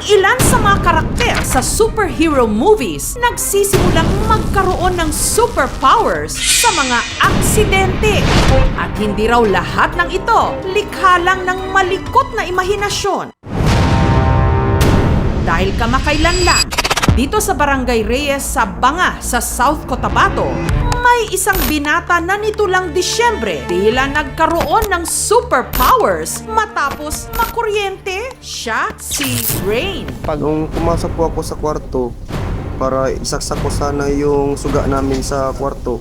ilan sa mga karakter sa superhero movies nagsisimulang magkaroon ng superpowers sa mga aksidente. At hindi raw lahat ng ito likha lang ng malikot na imahinasyon. Dahil kamakailan lang, dito sa Barangay Reyes sa Banga sa South Cotabato, may isang binata na nito lang Disyembre tila nagkaroon ng superpowers matapos makuryente. Siya si Rain. Nung pumasok po ako sa kwarto para isaksak ko sana yung suga namin sa kwarto,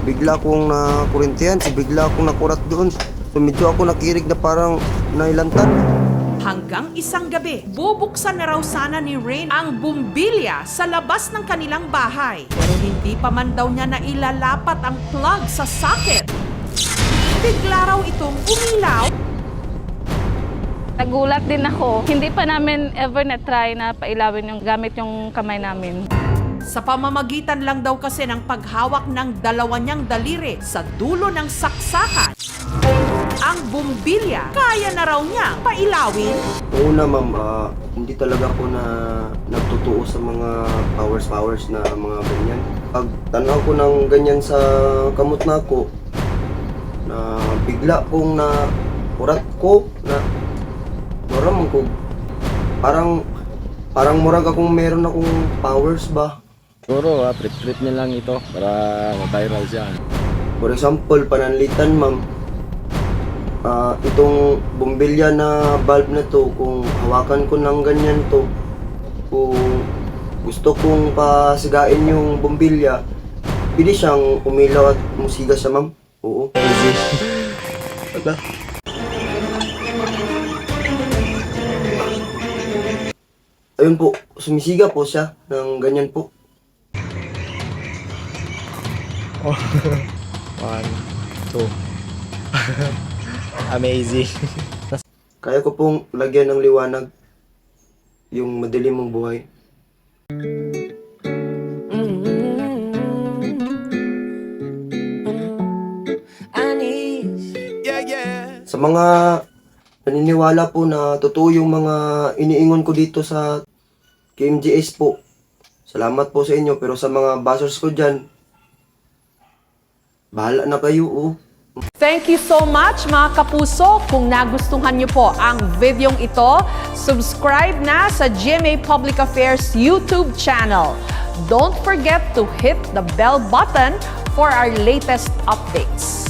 bigla akong nakurintihan, bigla akong nakurat doon. So medyo ako nakirig na parang nailantan. Hanggang isang gabi, bubuksan na raw sana ni Rain ang bumbilya sa labas ng kanilang bahay. Pero hindi pa man daw niya nailalapat ang plug sa socket. Bigla raw itong umilaw. Nagulat din ako. Hindi pa namin ever na-try na pailawin yung gamit yung kamay namin. Sa pamamagitan lang daw kasi ng paghawak ng dalawa niyang daliri sa dulo ng saksakan, ang bumbilya kaya na raw niya pailawin. Una ma'am, hindi talaga ako na nagtutuo sa mga powers na mga ganyan. Pag tanaw ko ng ganyan sa kamot na ako, na bigla kong na urat ko na maramang ko parang murag akong meron akong powers ba. Siguro, trip niya lang ito para viral siya. For example, pananlitan ma'am, itong bumbilya na bulb na to, kung hawakan ko ng ganyan to, kung gusto kong pasigain yung bumbilya, pwede siyang umilaw at musiga siya ma'am. Oo. Wala. Ayun po, sumisiga po siya ng ganyan po. 1, 2. Amazing. Kaya ko pong lagyan ng liwanag yung madilim mong buhay. Sa mga naniniwala po na totoo yung mga iniingon ko dito sa KMJS po, salamat po sa inyo. Pero sa mga bashers ko dyan, bahala na kayo, oh. Thank you so much mga kapuso. Kung nagustuhan niyo po ang videong ito, subscribe na sa GMA Public Affairs YouTube channel. Don't forget to hit the bell button for our latest updates.